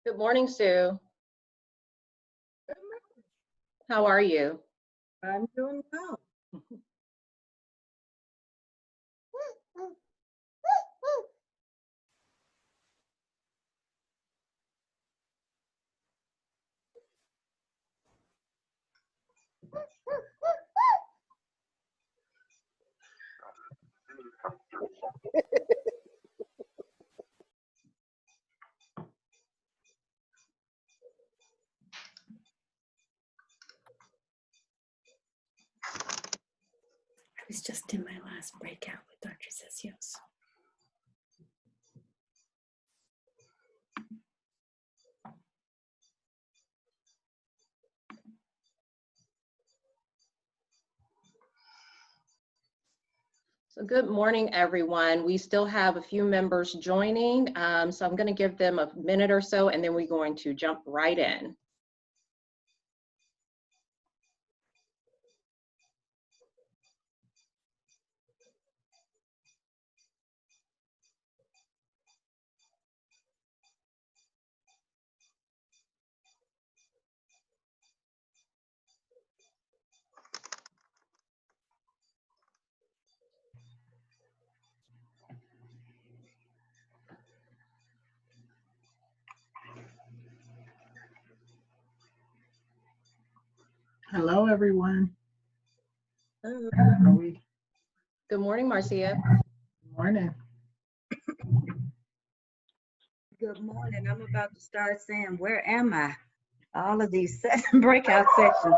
Good morning, Sue. How are you? I'm doing well. I was just in my last breakout with Dr. Cesios. So good morning, everyone. We still have a few members joining, so I'm going to give them a minute or so, and then we're going to jump right in. Hello, everyone. Hello. How are we? Good morning, Marcia. Good morning. Good morning. I'm about to start saying, where am I? All of these breakout sections.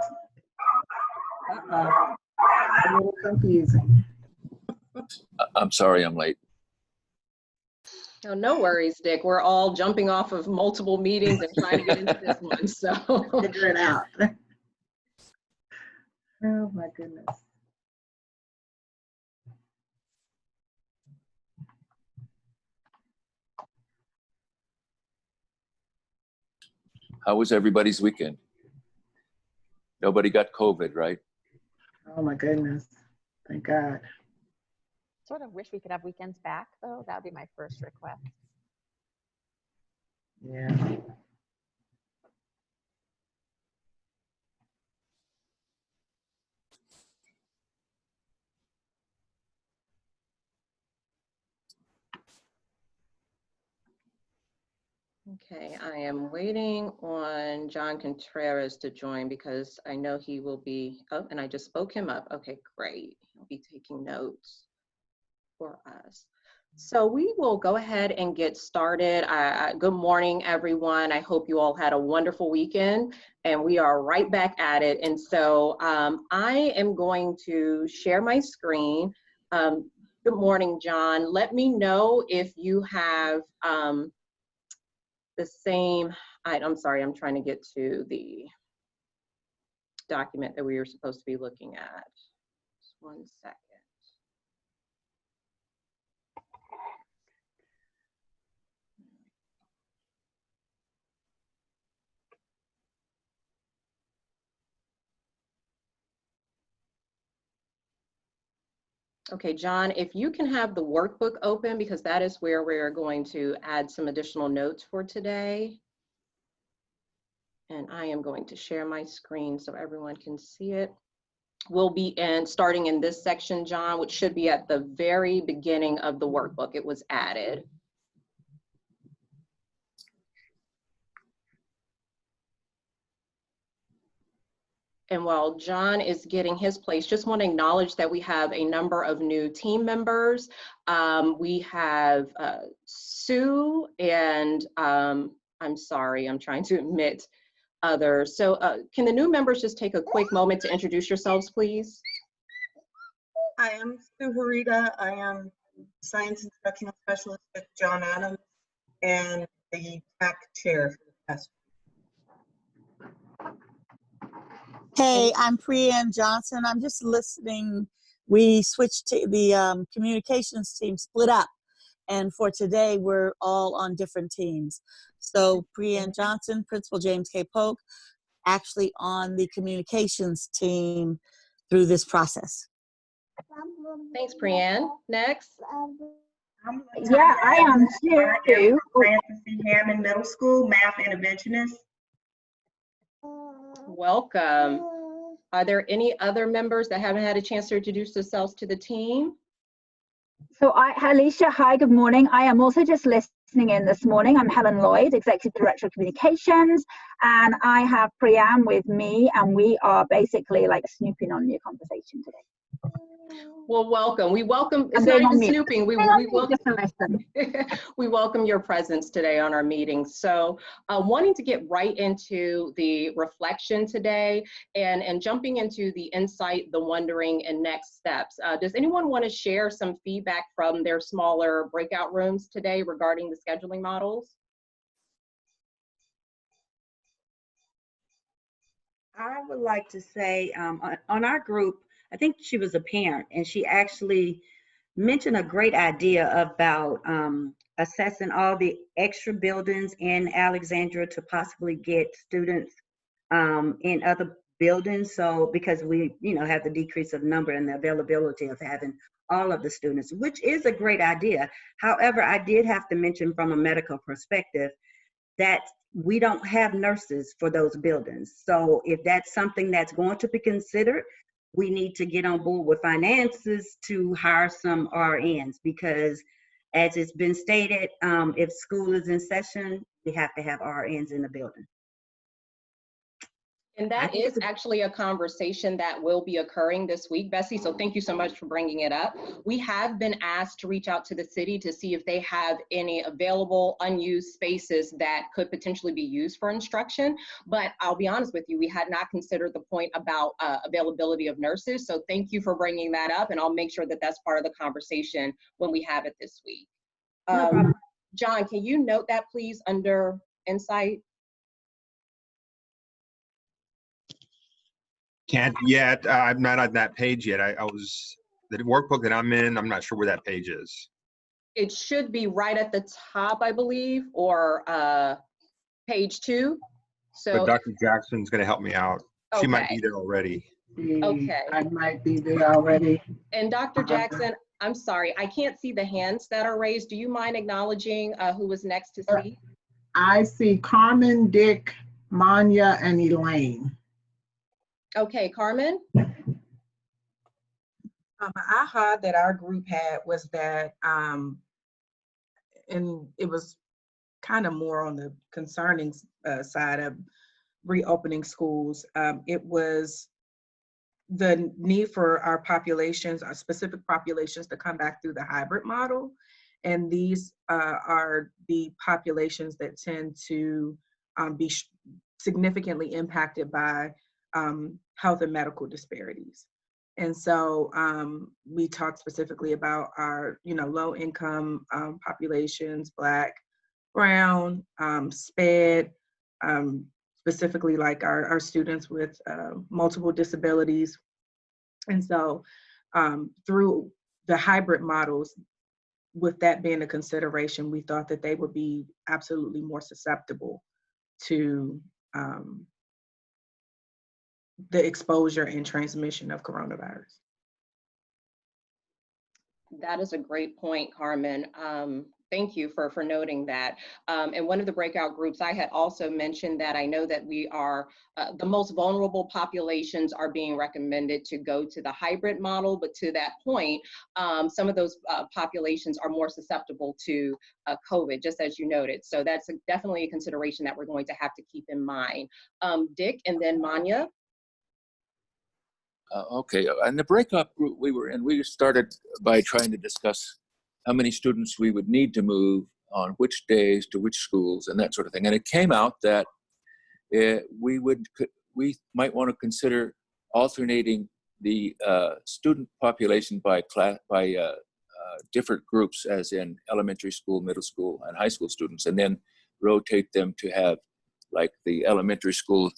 Uh-oh. A little confusing. I'm sorry I'm late. Oh, no worries, Dick. We're all jumping off of multiple meetings and trying to get into this one, so. Figure it out. Oh, my goodness. How was everybody's weekend? Nobody got COVID, right? Oh, my goodness. Thank God. Sort of wish we could have weekends back, though. That would be my first request. Yeah. Okay, I am waiting on John Contreras to join because I know he will be, oh, and I just spoke him up. Okay, great. He'll be taking notes for us. So we will go ahead and get started. Good morning, everyone. I hope you all had a wonderful weekend, and we are right back at it. And so I am going to share my screen. Good morning, John. Let me know if you have the same, I'm sorry, I'm trying to get to the document that we were supposed to be looking at. Just 1 second. Okay, John, if you can have the workbook open, because that is where we're going to add some additional notes for today. And I am going to share my screen so everyone can see it. We'll be starting in this section, John, which should be at the very beginning of the workbook. It was added. And while John is getting his place, just want to acknowledge that we have a number of new team members. We have Sue and I'm sorry, I'm trying to admit others. So can the new members just take a quick moment to introduce yourselves, please? I am Sue Harita. I am Science Instructional Specialist with John Adams and the TAC chair for the test. Hey, I'm Priyanne Johnson. I'm just listening. We switched to the communications team, split up. And for today, we're all on different teams. So Priyan Johnson, Principal James K. Polk, actually on the communications team through this process. Thanks, Priyan. Next. Yeah, I am too. Francis C. Hammond Middle School, math interventionist. Welcome. Are there any other members that haven't had a chance to introduce themselves to the team? So Alicia, hi, good morning. I am also just listening in this morning. I'm Helen Lloyd, Executive Director of Communications, and I have Priyan with me, and we are basically like snooping on your conversation today. Well, welcome. We welcome, it's I'm not going on even mute. snooping. We welcome, Just to listen. we welcome your presence today on our meeting. So wanting to get right into the reflection today and jumping into the insight, the wondering, and next steps. Does anyone want to share some feedback from their smaller breakout rooms today regarding the scheduling models? I would like to say on our group, I think she was a parent, and she actually mentioned a great idea about assessing all the extra buildings in Alexandria to possibly get students in other buildings. So because we, have the decrease of number and the availability of having all of the students, which is a great idea. However, I did have to mention from a medical perspective that we don't have nurses for those buildings. So if that's something that's going to be considered, we need to get on board with finances to hire some RNs, because as it's been stated, if school is in session, we have to have RNs in the building. And that is actually a conversation that will be occurring this week, Bessie. So thank you so much for bringing it up. We have been asked to reach out to the city to see if they have any available unused spaces that could potentially be used for instruction. But I'll be honest with you, we had not considered the point about availability of nurses. So thank you for bringing that up, and I'll make sure that that's part of the conversation when we have it this week. No problem. John, can you note that please under insight? Can't yet. I'm not on that page yet. I was, the workbook that I'm in, I'm not sure where that page is. It should be right at the top, I believe, or page 2. So, But Dr. Jackson's going to help me out. She might be there already. Okay. I might be there already. And Dr. Jackson, I'm sorry, I can't see the hands that are raised. Do you mind acknowledging who was next to speak? I see Carmen, Dick, Manya, and Elaine. Okay, Carmen? Aha that our group had was that, and it was kind of more on the concerning side of reopening schools. It was the need for our populations, our specific populations, to come back through the hybrid model. And these are the populations that tend to be significantly impacted by health and medical disparities. And so we talked specifically about our, low income populations, Black, Brown, SPED, specifically like our students with multiple disabilities. And so through the hybrid models, with that being a consideration, we thought that they would be absolutely more susceptible to the exposure and transmission of coronavirus. That is a great point, Carmen. Thank you for noting that. And one of the breakout groups, I had also mentioned that I know that we are, the most vulnerable populations are being recommended to go to the hybrid model, but to that point, some of those populations are more susceptible to COVID, just as you noted. So that's definitely a consideration that we're going to have to keep in mind. Dick, and then Manya. Okay, and the breakout group we were in, we started by trying to discuss how many students we would need to move on which days to which schools and that sort of thing. And it came out that we might want to consider alternating the student population by different groups, as in elementary school, middle school, and high school students, and then rotate them to have, like, the elementary school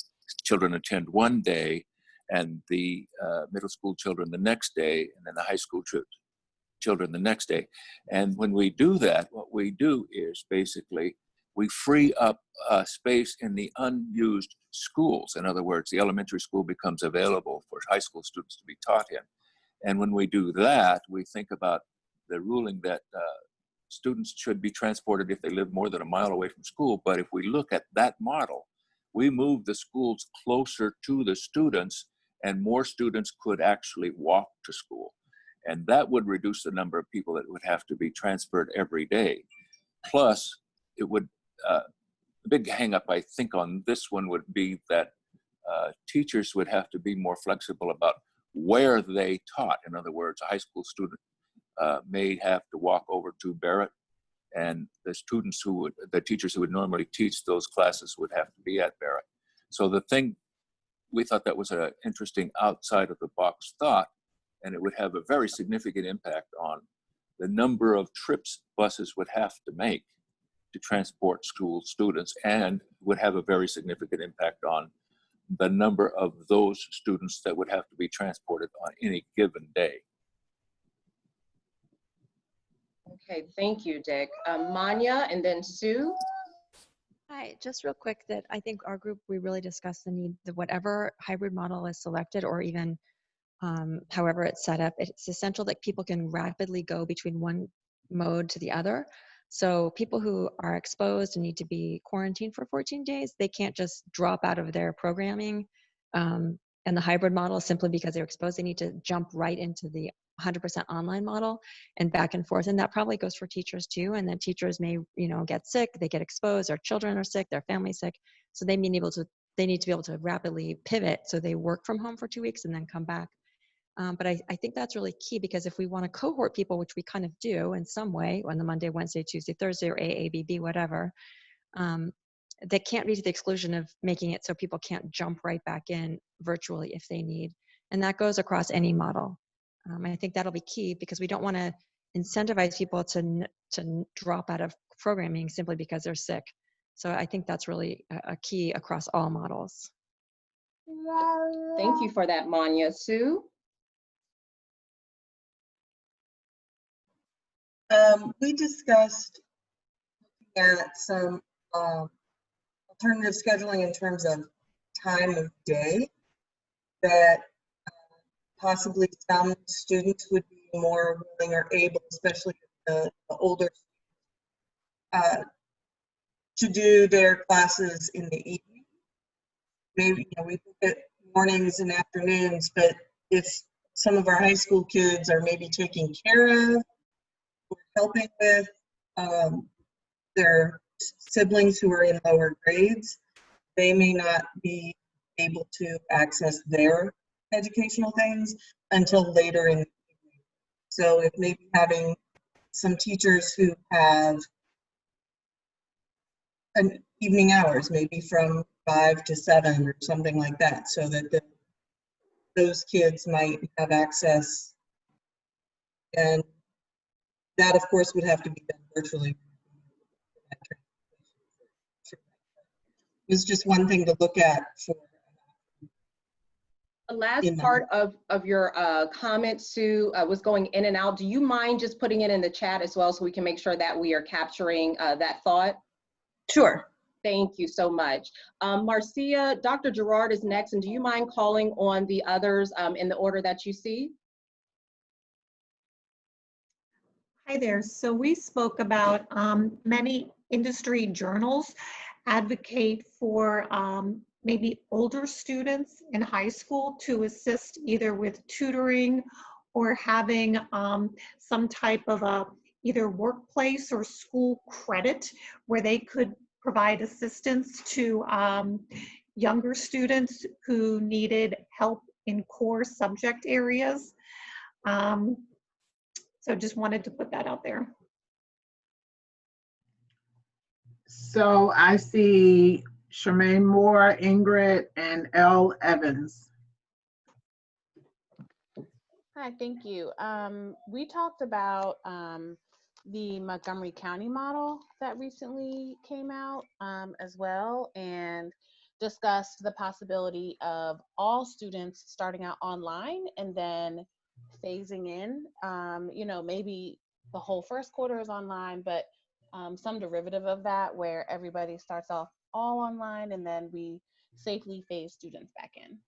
children attend one day and the middle school children the next day, and then the high school children the next day. And when we do that, what we do is basically we free up space in the unused schools. In other words, the elementary school becomes available for high school students to be taught in. And when we do that, we think about the ruling that students should be transported if they live more than a mile away from school. But if we look at that model, we move the schools closer to the students, and more students could actually walk to school. And that would reduce the number of people that would have to be transferred every day. Plus, it would, the big hang up I think on this one would be that teachers would have to be more flexible about where they taught. In other words, a high school student may have to walk over to Barrett, and the teachers who would normally teach those classes would have to be at Barrett. So we thought that was an interesting outside of the box thought, and it would have a very significant impact on the number of trips buses would have to make to transport school students, and would have a very significant impact on the number of those students that would have to be transported on any given day. Okay, thank you, Dick. Manya and then Sue. Hi, just real quick that I think our group, we really discussed the need that whatever hybrid model is selected, or even however it's set up, it's essential that people can rapidly go between one mode to the other. So people who are exposed and need to be quarantined for 14 days, they can't just drop out of their programming and the hybrid model simply because they're exposed. They need to jump right into the 100% online model and back and forth. And that probably goes for teachers too. And then teachers may, get sick, they get exposed, their children are sick, their family's sick. So they need to be able to rapidly pivot. So they work from home for 2 weeks and then come back. But I think that's really key, because if we want to cohort people, which we kind of do in some way on the Monday, Wednesday, Tuesday, Thursday, or AABB, whatever, they can't be to the exclusion of making it so people can't jump right back in virtually if they need. And that goes across any model. I think that'll be key, because we don't want to incentivize people to drop out of programming simply because they're sick. So I think that's really a key across all models. Thank you for that, Manya. Sue? We discussed looking at some alternative scheduling in terms of time of day, that possibly some students would be more willing or able, especially the older students, to do their classes in the evening. Maybe we look at mornings and afternoons, but if some of our high school kids are maybe taking care of or helping with their siblings who are in lower grades, they may not be able to access their educational things until later in the evening. So if maybe having some teachers who have an evening hours, maybe from 5 to 7 or something like that, so that those kids might have access. And that, of course, would have to be done virtually. It's just one thing to look at for. The last part of your comment, Sue, was going in and out. Do you mind just putting it in the chat as well, so we can make sure that we are capturing that thought? Sure. Thank you so much. Marcia, Dr. Gerard is next, and do you mind calling on the others in the order that you see? Hi there. So we spoke about many industry journals advocate for maybe older students in high school to assist either with tutoring or having some type of either workplace or school credit where they could provide assistance to younger students who needed help in core subject areas. So just wanted to put that out there. So I see Charmaine Moore, Ingrid, and Elle Evans. Hi, thank you. We talked about the Montgomery County model that recently came out as well, and discussed the possibility of all students starting out online and then phasing in. You know, maybe the whole first quarter is online, but some derivative of that where everybody starts off all online and then we safely phase students back in.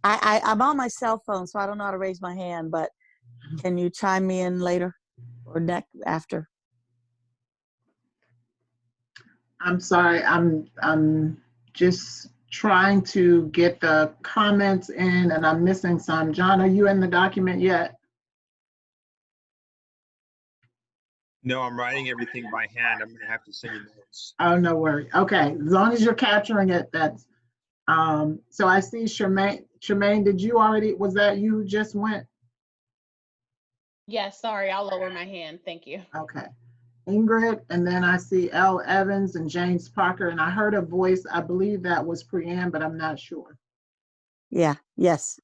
I'm on my cell phone, so I don't know how to raise my hand, but can you chime me in later or next after? I'm sorry, I'm just trying to get the comments in and I'm missing some. John, are you in the document yet? No, I'm writing everything by hand. I'm gonna have to send you notes. Oh, no worry. Okay, as long as you're capturing it, that's, so I see Charmaine, did you already, was that you who just went? Yes, sorry, I'll lower my hand. Thank you. Okay. Ingrid, and then I see L. Evans and James Parker, and I heard a voice, I believe that was Priyan, but I'm not sure. Yeah, yes.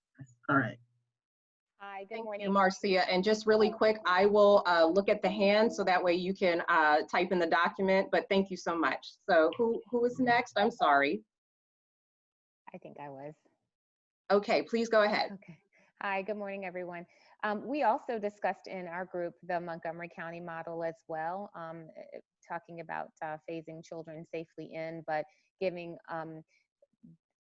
All right. Hi, good morning, Marcia. And just really quick, I will look at the hand so that way you can type in the document, but thank you so much. So who is next? I'm sorry. I think I was. Okay, please go ahead. Okay. Hi, good morning, everyone. We also discussed in our group the Montgomery County model as well, talking about phasing children safely in, but giving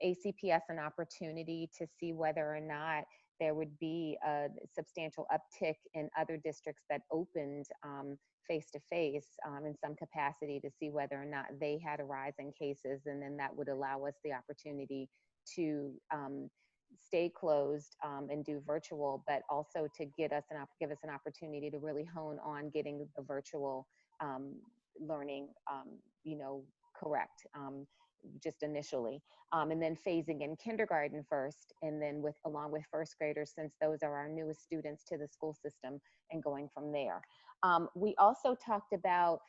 ACPS an opportunity to see whether or not there would be a substantial uptick in other districts that opened face-to-face in some capacity to see whether or not they had a rise in cases, and then that would allow us the opportunity to stay closed and do virtual, but also to give us an opportunity to really hone on getting the virtual learning, you know, correct. Just initially, and then phasing in kindergarten first, and then along with first graders, since those are our newest students to the school system, and going from there. We also talked about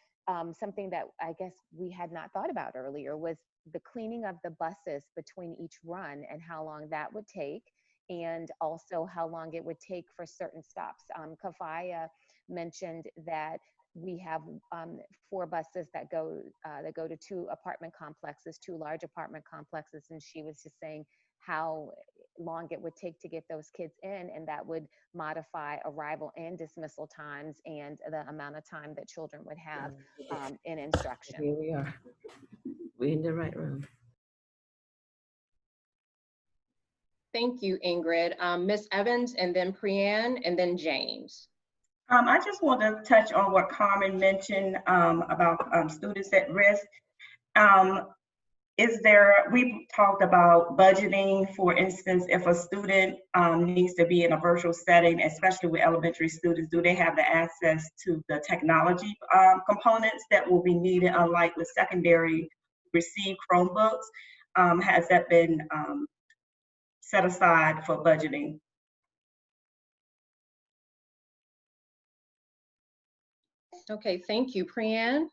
something that I guess we had not thought about earlier, was the cleaning of the buses between each run and how long that would take, and also how long it would take for certain stops. Kafaya mentioned that we have 4 buses that go to 2 apartment complexes, 2 large apartment complexes, and she was just saying how long it would take to get those kids in, and that would modify arrival and dismissal times and the amount of time that children would have in instruction. Here we are. We're in the right room. Thank you, Ingrid. Ms. Evans, and then Priyan, and then James. I just want to touch on what Carmen mentioned about students at risk. We've talked about budgeting, for instance, if a student needs to be in a virtual setting, especially with elementary students, do they have the access to the technology components that will be needed, unlike with secondary receive Chromebooks? Has that been set aside for budgeting? Okay, thank you. Priyan?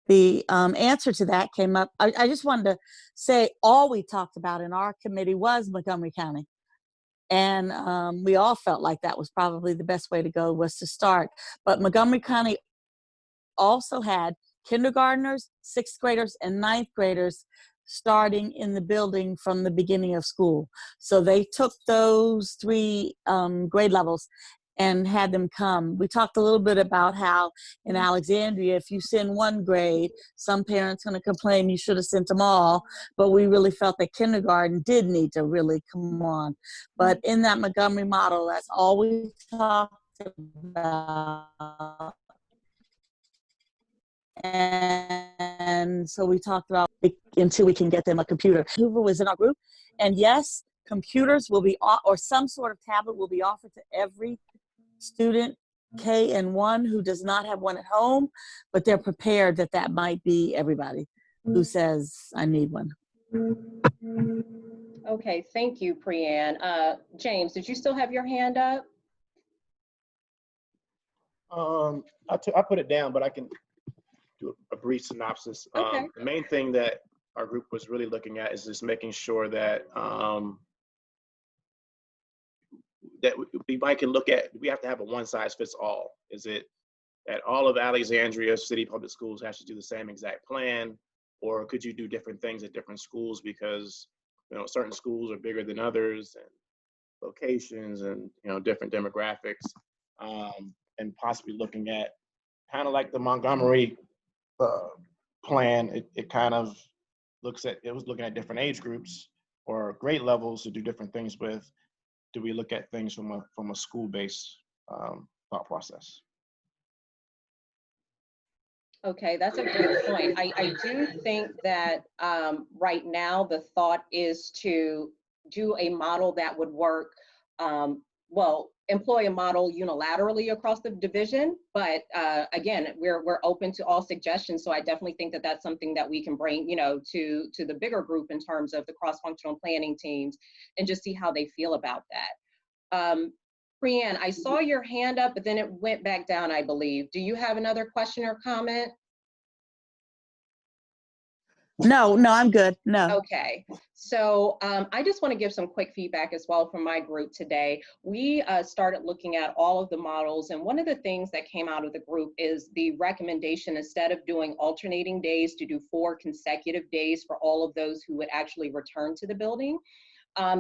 The answer to that came up. I just wanted to say all we talked about in our committee was Montgomery County. And we all felt like that was probably the best way to go, was to start. But Montgomery County also had kindergartners, 6th graders, and 9th graders starting in the building from the beginning of school. So they took those 3 grade levels and had them come. We talked a little bit about how in Alexandria, if you send 1 grade, some parents going to complain you should have sent them all, but we really felt that kindergarten did need to really come on. But in that Montgomery model, that's all we talked about. And so we talked about until we can get them a computer. Hoover was in our group, and yes, computers will be, or some sort of tablet will be offered to every student K and 1 who does not have one at home, but they're prepared that that might be everybody who says, I need one. Okay, thank you, Priyan. James, did you still have your hand up? I put it down, but I can do a brief synopsis. Okay. The main thing that our group was really looking at is just making sure that that we can look at, we have to have a one-size-fits-all. Is it that all of Alexandria City Public Schools has to do the same exact plan, Or could you do different things at different schools because, you know, certain schools are bigger than others and locations and, you know, different demographics, and possibly looking at kind of like the Montgomery plan. It kind of it was looking at different age groups or grade levels to do different things with. Do we look at things from a school-based thought process? Okay, that's a great point. I do think that right now the thought is to do a model that would work, well, employ a model unilaterally across the division, but again, we're open to all suggestions. So I definitely think that that's something that we can bring, to the bigger group in terms of the cross-functional planning teams and just see how they feel about that. Priyan, I saw your hand up, but then it went back down, I believe. Do you have another question or comment? No, I'm good. No. Okay, so I just want to give some quick feedback as well from my group today. We started looking at all of the models, and one of the things that came out of the group is the recommendation, instead of doing alternating days, to do 4 consecutive days for all of those who would actually return to the building.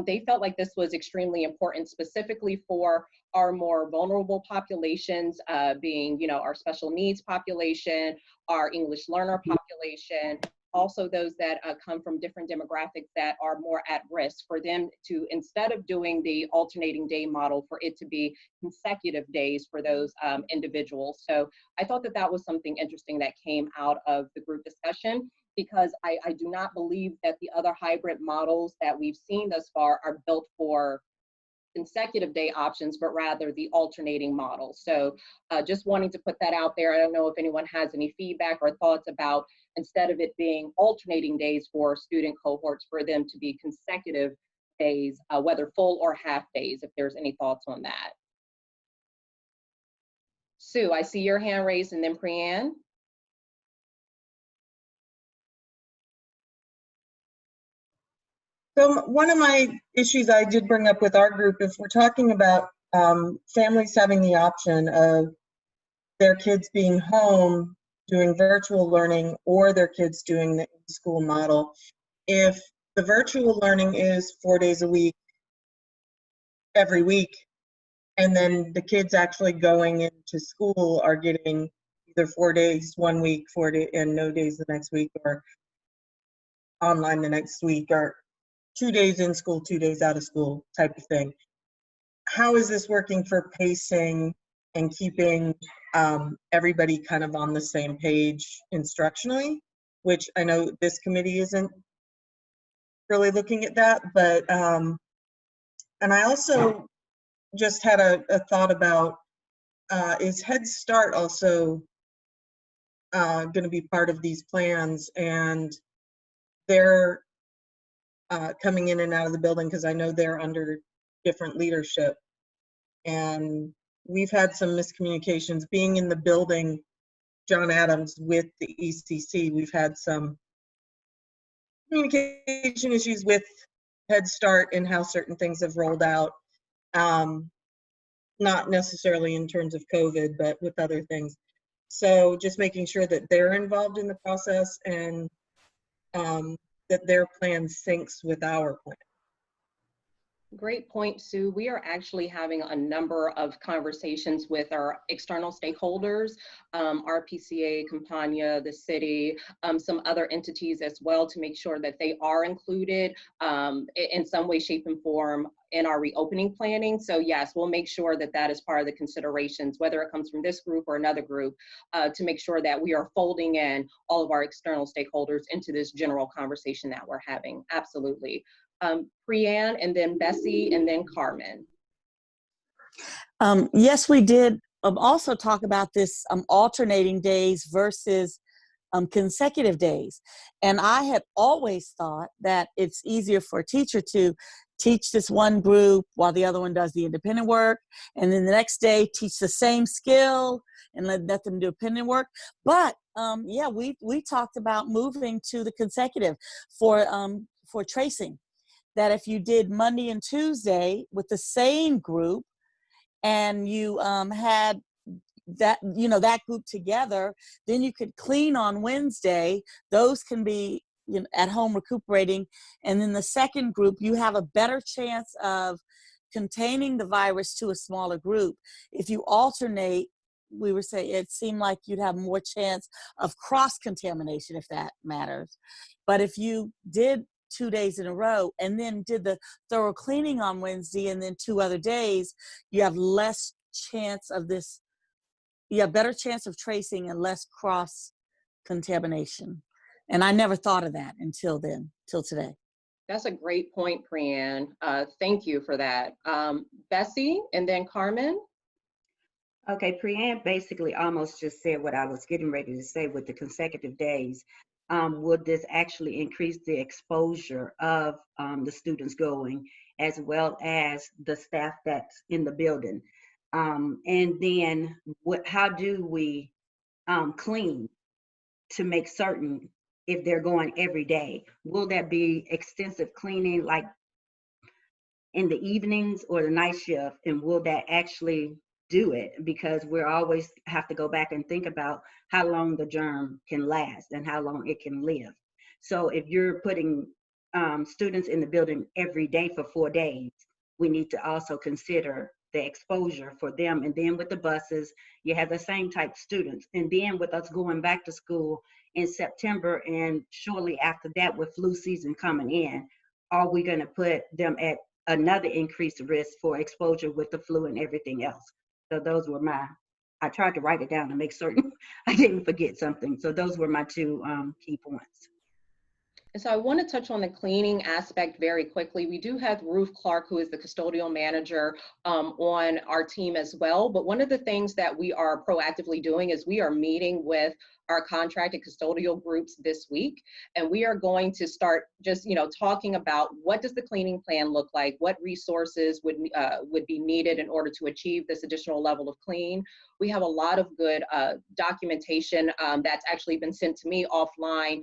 They felt like this was extremely important, specifically for our more vulnerable populations, being, our special needs population, our English learner population, also those that come from different demographics that are more at risk, for them to, instead of doing the alternating day model, for it to be consecutive days for those individuals. So I thought that that was something interesting that came out of the group discussion, because I do not believe that the other hybrid models that we've seen thus far are built for consecutive day options, but rather the alternating model. So just wanting to put that out there. I don't know if anyone has any feedback or thoughts about, instead of it being alternating days for student cohorts, for them to be consecutive days, whether full or half days, if there's any thoughts on that. Sue, I see your hand raised, and then Priyan. So one of my issues I did bring up with our group, if we're talking about families having the option of their kids being home doing virtual learning or their kids doing the school model, if the virtual learning is 4 days a week, every week, and then the kids actually going into school are getting either 4 days 1 week, 4 days and no days the next week, or online the next week, or 2 days in school, 2 days out of school type of thing. How is this working for pacing and keeping everybody kind of on the same page instructionally, which I know this committee isn't really looking at that, but, and I also just had a thought about, is Head Start also gonna be part of these plans? And they're coming in and out of the building, because I know they're under different leadership. And we've had some miscommunications being in the building, John Adams, with the ECC. We've had some communication issues with Head Start and how certain things have rolled out. Not necessarily in terms of COVID, but with other things. So just making sure that they're involved in the process, and that their plan syncs with our plan. Great point, Sue. We are actually having a number of conversations with our external stakeholders, RPCA, Campania, the city, some other entities as well, to make sure that they are included in some way, shape, and form in our reopening planning. So yes, we'll make sure that that is part of the considerations, whether it comes from this group or another group, to make sure that we are folding in all of our external stakeholders into this general conversation that we're having. Absolutely. Priyan, and then Bessie, and then Carmen. Yes, we did also talk about this alternating days versus consecutive days. And I had always thought that it's easier for a teacher to teach this one group while the other one does the independent work, and then the next day teach the same skill and let them do independent work. But yeah, we talked about moving to the consecutive for tracing. That if you did Monday and Tuesday with the same group, and you had that, you know, that group together, then you could clean on Wednesday. Those can be, you know, at home recuperating. And then the second group, you have a better chance of containing the virus to a smaller group. If you alternate, we were saying it seemed like you'd have more chance of cross-contamination, if that matters. But if you did 2 days in a row and then did the thorough cleaning on Wednesday and then 2 other days, you have less chance of this, you have better chance of tracing and less cross-contamination. And I never thought of that until then, till today. That's a great point, Priyan. Thank you for that. Bessie and then Carmen. Okay, Priyan basically almost just said what I was getting ready to say with the consecutive days. Would this actually increase the exposure of the students going, as well as the staff that's in the building? And then how do we clean to make certain if they're going every day? Will that be extensive cleaning like in the evenings or the night shift? And will that actually do it? Because we're always have to go back and think about how long the germ can last and how long it can live. So if you're putting students in the building every day for 4 days, we need to also consider the exposure for them. And then with the buses, you have the same type students. And then with us going back to school in September and shortly after that with flu season coming in, are we going to put them at another increased risk for exposure with the flu and everything else? So those were I tried to write it down to make certain I didn't forget something. So those were my 2 key points. And so I want to touch on the cleaning aspect very quickly. We do have Ruth Clark, who is the custodial manager on our team as well. But one of the things that we are proactively doing is we are meeting with our contracted custodial groups this week. And we are going to start just, you know, talking about what does the cleaning plan look like, what resources would be needed in order to achieve this additional level of clean. We have a lot of good documentation that's actually been sent to me offline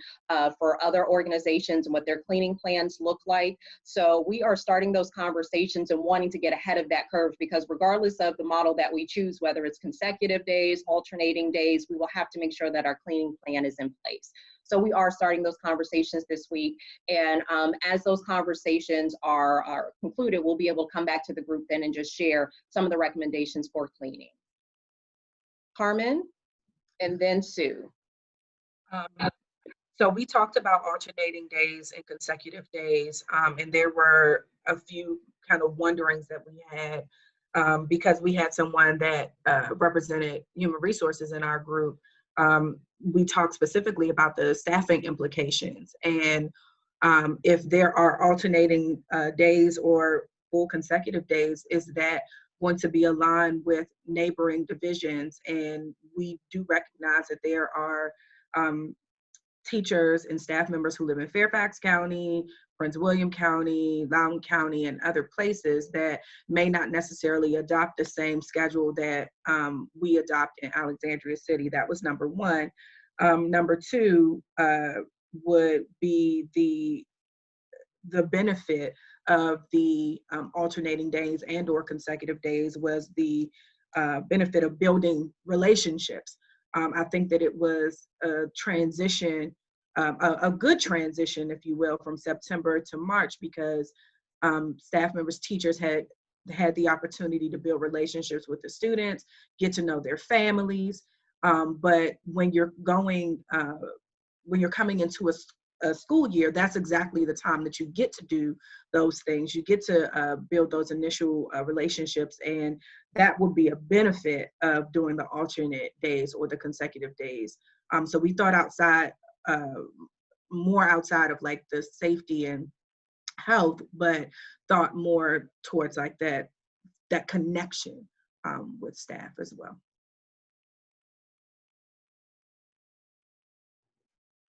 for other organizations and what their cleaning plans look like. So we are starting those conversations and wanting to get ahead of that curve, because regardless of the model that we choose, whether it's consecutive days, alternating days, we will have to make sure that our cleaning plan is in place. So we are starting those conversations this week. And as those conversations are concluded, we'll be able to come back to the group then and just share some of the recommendations for cleaning. Carmen, and then Sue. So we talked about alternating days and consecutive days, and there were a few kind of wonderings that we had because we had someone that represented human resources in our group. We talked specifically about the staffing implications, and if there are alternating days or full consecutive days, is that going to be aligned with neighboring divisions? And we do recognize that there are teachers and staff members who live in Fairfax County, Prince William County, Loudoun County, and other places that may not necessarily adopt the same schedule that we adopt in Alexandria City. That was number one. Number two would be the benefit of the alternating days and or consecutive days was the benefit of building relationships. I think that it was a transition, a good transition, if you will, from September to March, because staff members, teachers had the opportunity to build relationships with the students, get to know their families. But when you're coming into a school year, that's exactly the time that you get to do those things. You get to build those initial relationships, and that would be a benefit of doing the alternate days or the consecutive days. So we thought more outside of like the safety and health, but thought more towards like that connection with staff as well.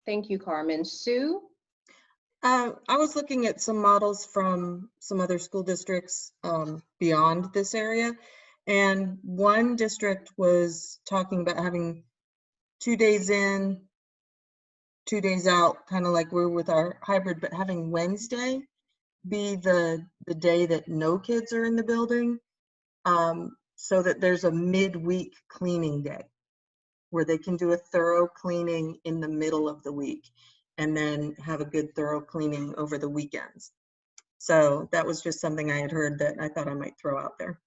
Thank you, Carmen. Sue? I was looking at some models from some other school districts beyond this area. And one district was talking about having 2 days in, 2 days out, kind of like we're with our hybrid, but having Wednesday be the day that no kids are in the building. so that there's a midweek cleaning day where they can do a thorough cleaning in the middle of the week and then have a good thorough cleaning over the weekends. So that was just something I had heard that I thought I might throw out there.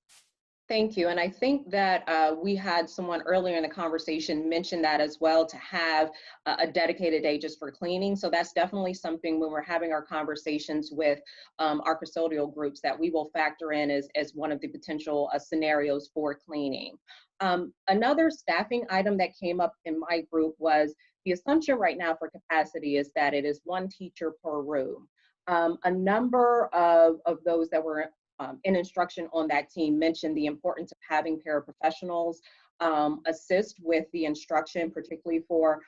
Thank you. And I think that we had someone earlier in the conversation mention that as well, to have a dedicated day just for cleaning. So that's definitely something when we're having our conversations with our custodial groups that we will factor in as one of the potential scenarios for cleaning. Another staffing item that came up in my group was the assumption right now for capacity is that it is 1 teacher per room. A number of those that were in instruction on that team mentioned the importance of having paraprofessionals assist with the instruction, particularly for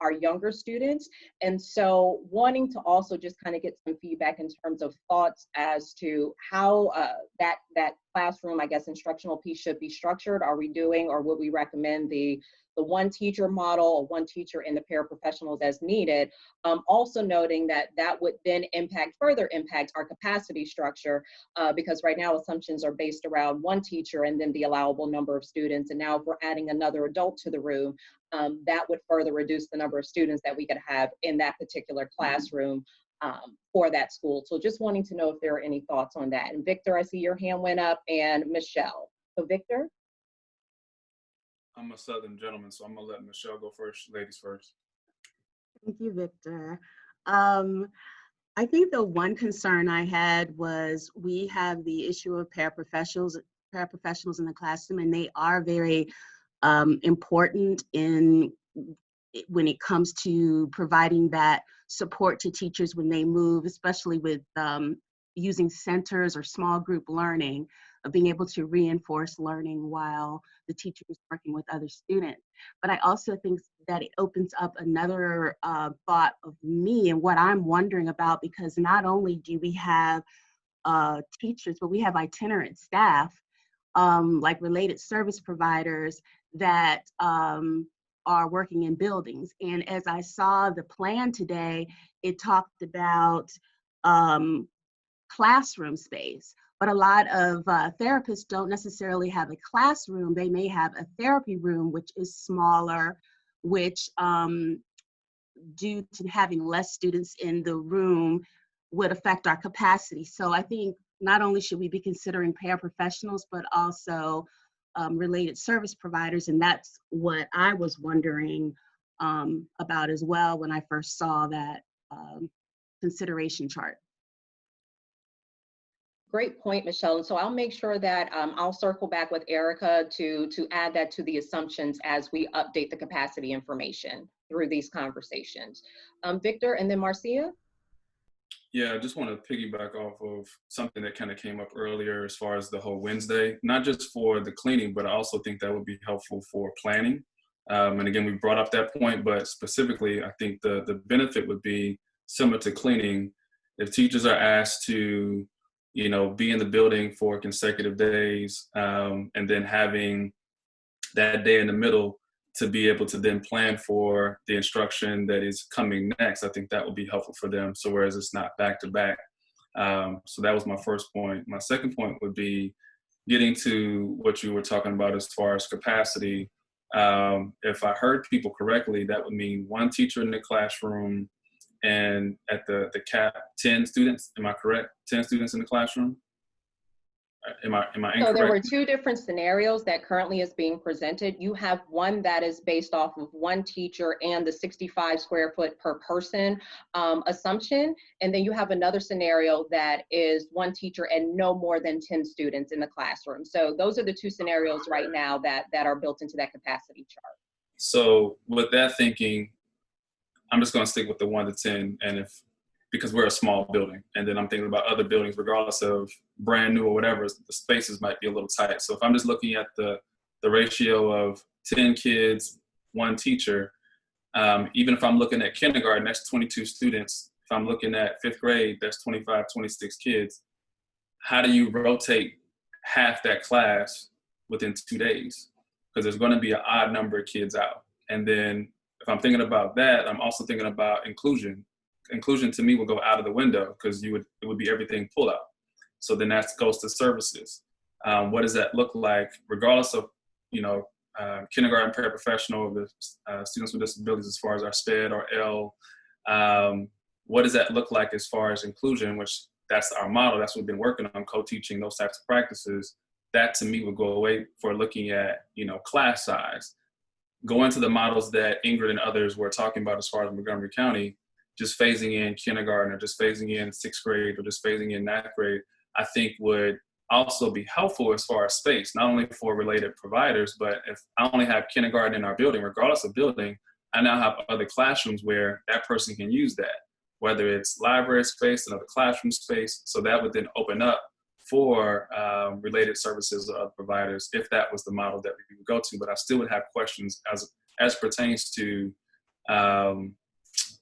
our younger students. And so wanting to also just kind of get some feedback in terms of thoughts as to how that classroom, I guess, instructional piece should be structured. Are we doing, or would we recommend the 1 teacher model, or 1 teacher and the paraprofessionals as needed? Also noting that that would then further impact our capacity structure, because right now assumptions are based around 1 teacher and then the allowable number of students. And now if we're adding another adult to the room, that would further reduce the number of students that we could have in that particular classroom for that school. So just wanting to know if there are any thoughts on that. And Victor, I see your hand went up, and Michelle. So Victor? I'm a Southern gentleman, so I'm gonna let Michelle go first. Ladies first. Thank you, Victor. I think the one concern I had was we have the issue of paraprofessionals in the classroom, and they are very important when it comes to providing that support to teachers when they move, especially with using centers or small group learning, of being able to reinforce learning while the teacher is working with other students. But I also think that it opens up another thought of me and what I'm wondering about, because not only do we have teachers, but we have itinerant staff, like related service providers that are working in buildings. And as I saw the plan today, it talked about classroom space. But a lot of therapists don't necessarily have a classroom. They may have a therapy room, which is smaller, which due to having less students in the room would affect our capacity. So I think not only should we be considering paraprofessionals, but also related service providers. And that's what I was wondering about as well when I first saw that consideration chart. Great point, Michelle. And so I'll make sure that I'll circle back with Erica to add that to the assumptions as we update the capacity information through these conversations. Victor, and then Marcia? Yeah, I just want to piggyback off of something that kind of came up earlier as far as the whole Wednesday, not just for the cleaning, but I also think that would be helpful for planning. And again, we brought up that point, but specifically, I think the benefit would be similar to cleaning. If teachers are asked to be in the building for consecutive days, and then having that day in the middle to be able to then plan for the instruction that is coming next, I think that would be helpful for them. So whereas it's not back to back. So that was my first point. My second point would be getting to what you were talking about as far as capacity. If I heard people correctly, that would mean 1 teacher in the classroom, and at the cap, 10 students. Am I correct? 10 students in the classroom? Am I incorrect? So there were 2 different scenarios that currently is being presented. You have one that is based off of 1 teacher and the 65 square foot per person assumption. And then you have another scenario that is 1 teacher and no more than 10 students in the classroom. So those are the 2 scenarios right now that are built into that capacity chart. So with that thinking, I'm just going to stick with the 1 to 10, and because we're a small building, and then I'm thinking about other buildings, regardless of brand new or whatever, the spaces might be a little tight. So if I'm just looking at the ratio of 10 kids, 1 teacher, even if I'm looking at kindergarten, that's 22 students. If I'm looking at 5th grade, that's 25, 26 kids. How do you rotate half that class within 2 days? Because there's going to be an odd number of kids out. And then if I'm thinking about that, I'm also thinking about inclusion. Inclusion to me will go out of the window because it would be everything pull out. So then that goes to services. What does that look like, regardless of, kindergarten, paraprofessional, the students with disabilities, as far as our SPED or L? What does that look like as far as inclusion, which that's our model, that's what we've been working on, co-teaching, those types of practices. That to me would go away for looking at, class size. Go into the models that Ingrid and others were talking about as far as Montgomery County, just phasing in kindergarten or just phasing in 6th grade or just phasing in 9th grade, I think would also be helpful as far as space, not only for related providers, but if I only have kindergarten in our building, regardless of building, I now have other classrooms where that person can use that, whether it's library space, another classroom space. So that would then open up for related services or other providers if that was the model that we would go to. But I still would have questions as pertains to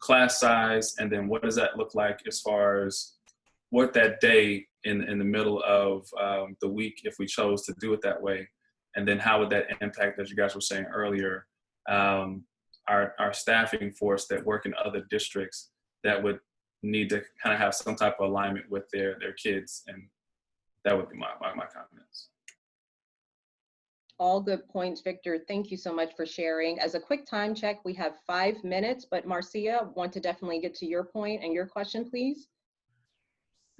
class size, and then what does that look like as far as what that day in the middle of the week, if we chose to do it that way, and then how would that impact, as you guys were saying earlier, our staffing force that work in other districts that would need to kind of have some type of alignment with their kids. And that would be my comments. All good points, Victor. Thank you so much for sharing. As a quick time check, we have 5 minutes, but Marcia, want to definitely get to your point and your question, please.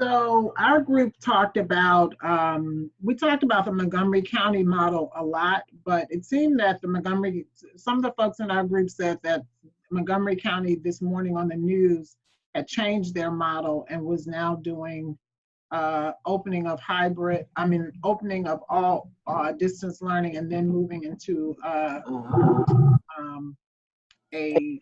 So our group talked about, we talked about the Montgomery County model a lot, but it seemed that some of the folks in our group said that Montgomery County this morning on the news had changed their model and was now doing opening of all distance learning and then moving into a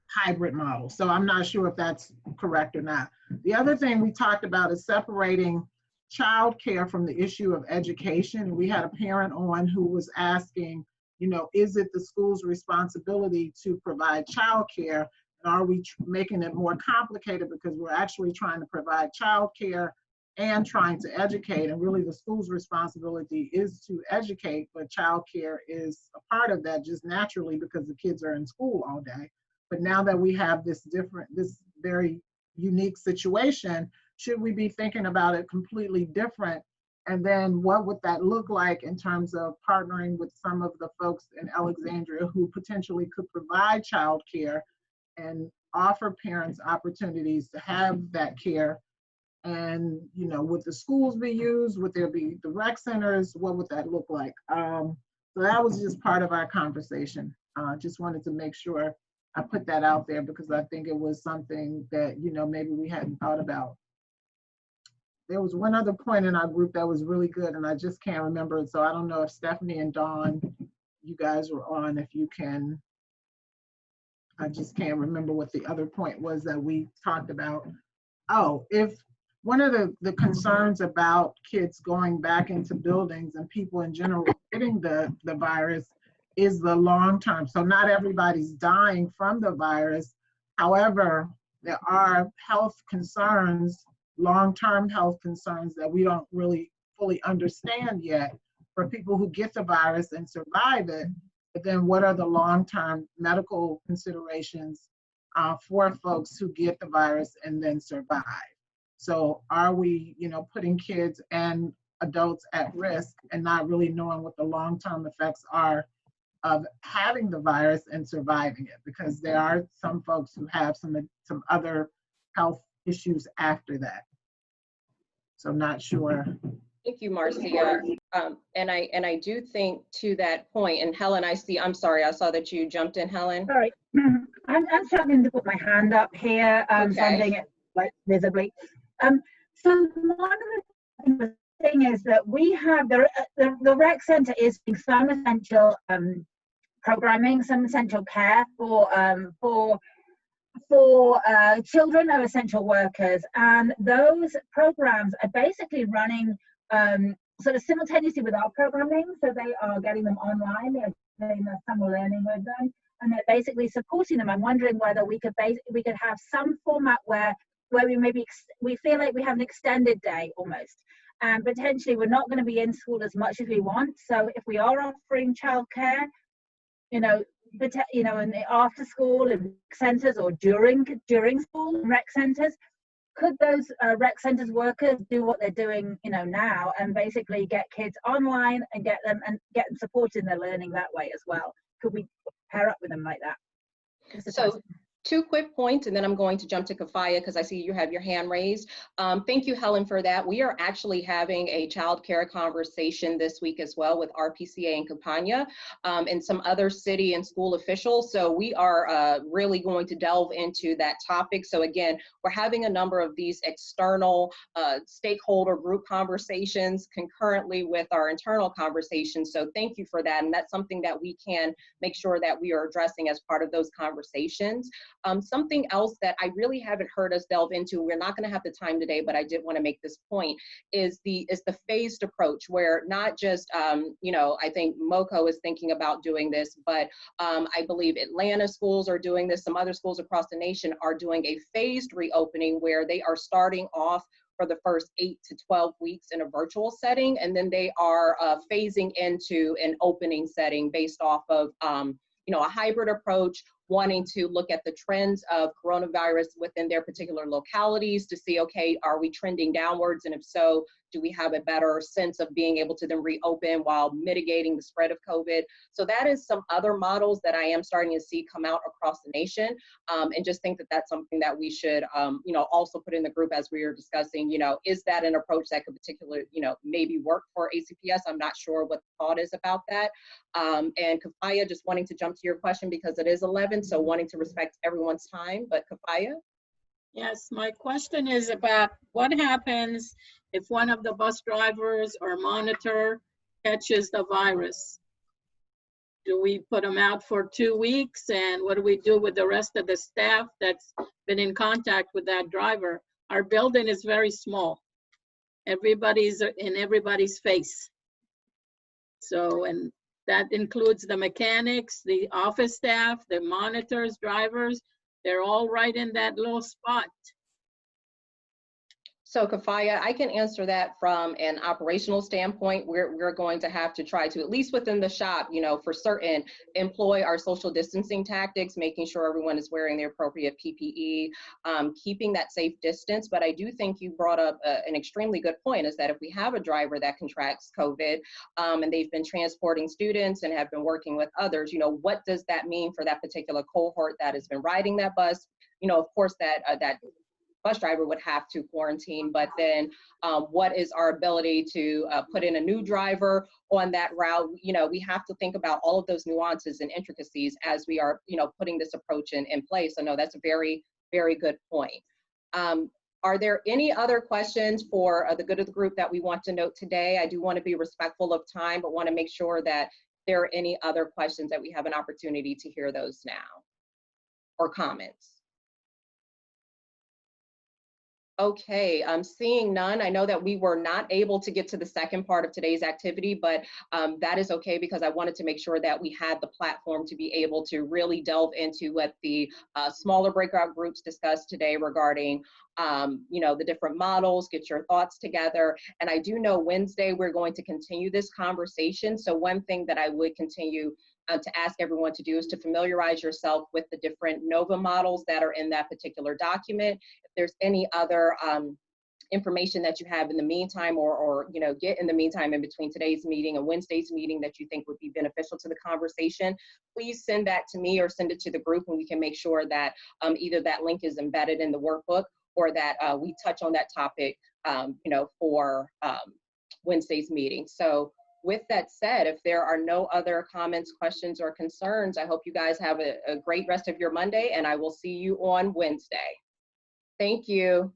hybrid model. So I'm not sure if that's correct or not. The other thing we talked about is separating childcare from the issue of education. We had a parent on who was asking, is it the school's responsibility to provide childcare? And are we making it more complicated because we're actually trying to provide childcare and trying to educate? And really the school's responsibility is to educate, but childcare is a part of that just naturally because the kids are in school all day. But now that we have this very unique situation, should we be thinking about it completely different? And then what would that look like in terms of partnering with some of the folks in Alexandria who potentially could provide childcare and offer parents opportunities to have that care? And, would the schools be used? Would there be the rec centers? What would that look like? So that was just part of our conversation. Just wanted to make sure I put that out there because I think it was something that, maybe we hadn't thought about. There was one other point in our group that was really good and I just can't remember it. So I don't know if Stephanie and Dawn, you guys were on, if you can. I just can't remember what the other point was that we talked about. Oh, if one of the concerns about kids going back into buildings and people in general getting the virus is the long term. So not everybody's dying from the virus. However, there are health concerns, long-term health concerns that we don't really fully understand yet for people who get the virus and survive it. But then what are the long-term medical considerations for folks who get the virus and then survive? So are we, putting kids and adults at risk and not really knowing what the long-term effects are of having the virus and surviving it? Because there are some folks who have some other health issues after that. So not sure. Thank you, Marcia. And I do think to that point, and Helen, I'm sorry, I saw that you jumped in, Helen. Sorry, I'm struggling to put my hand up here. Okay. So I'm doing it visibly. So one of the thing is that we have the rec center is doing some essential programming, some essential care for children of essential workers, and those programs are basically running sort of simultaneously with our programming. So they are getting them online, they're doing the summer learning with them, and they're basically supporting them. I'm wondering whether we could have some format where we feel like we have an extended day almost, and potentially we're not going to be in school as much as we want. So if we are offering childcare, in the after school and centers or during school rec centers, could those rec centers workers do what they're doing, now, and basically get kids online and get them supported in their learning that way as well? Could we pair up with them like that? So 2 quick points, and then I'm going to jump to Kafaya because I see you have your hand raised. Thank you, Helen, for that. We are actually having a child care conversation this week as well with RPCA and Campagna and some other city and school officials. So we are really going to delve into that topic. So again, we're having a number of these external stakeholder group conversations concurrently with our internal conversations. So thank you for that. And that's something that we can make sure that we are addressing as part of those conversations. Something else that I really haven't heard us delve into, we're not going to have the time today, but I did want to make this point, is the phased approach, where not just, I think MoCo is thinking about doing this, but I believe Atlanta schools are doing this. Some other schools across the nation are doing a phased reopening where they are starting off for the first 8 to 12 weeks in a virtual setting, and then they are phasing into an opening setting based off of, a hybrid approach, wanting to look at the trends of coronavirus within their particular localities to see, okay, are we trending downwards? And if so, do we have a better sense of being able to then reopen while mitigating the spread of COVID? So that is some other models that I am starting to see come out across the nation, and just think that that's something that we should, also put in the group as we are discussing, is that an approach that could particularly, maybe work for ACPS? I'm not sure what the thought is about that. And Kafaya, just wanting to jump to your question because it is 11, so wanting to respect everyone's time, but Kafaya? Yes, my question is about what happens if one of the bus drivers or monitor catches the virus. Do we put them out for 2 weeks? And what do we do with the rest of the staff that's been in contact with that driver? Our building is very small. Everybody's in everybody's face. So, and that includes the mechanics, the office staff, the monitors, drivers. They're all right in that little spot. So Kafaya, I can answer that from an operational standpoint. We're going to have to try to, at least within the shop, for certain, employ our social distancing tactics, making sure everyone is wearing the appropriate PPE, keeping that safe distance. But I do think you brought up an extremely good point, is that if we have a driver that contracts COVID and they've been transporting students and have been working with others, what does that mean for that particular cohort that has been riding that bus? Of course, that bus driver would have to quarantine, but then what is our ability to put in a new driver on that route? We have to think about all of those nuances and intricacies as we are, putting this approach in place. So no, that's a very, very good point. Are there any other questions for the good of the group that we want to note today? I do want to be respectful of time, but want to make sure that there are any other questions that we have an opportunity to hear those now, or comments. Okay, I'm seeing none. I know that we were not able to get to the second part of today's activity, but that is okay because I wanted to make sure that we had the platform to be able to really delve into what the smaller breakout groups discussed today regarding the different models, get your thoughts together. And I do know Wednesday we're going to continue this conversation. So one thing that I would continue to ask everyone to do is to familiarize yourself with the different NOVA models that are in that particular document. If there's any other information that you have in the meantime or get in the meantime in between today's meeting and Wednesday's meeting that you think would be beneficial to the conversation, please send that to me or send it to the group, and we can make sure that either that link is embedded in the workbook or that we touch on that topic for Wednesday's meeting. So with that said, if there are no other comments, questions, or concerns, I hope you guys have a great rest of your Monday, and I will see you on Wednesday. Thank you.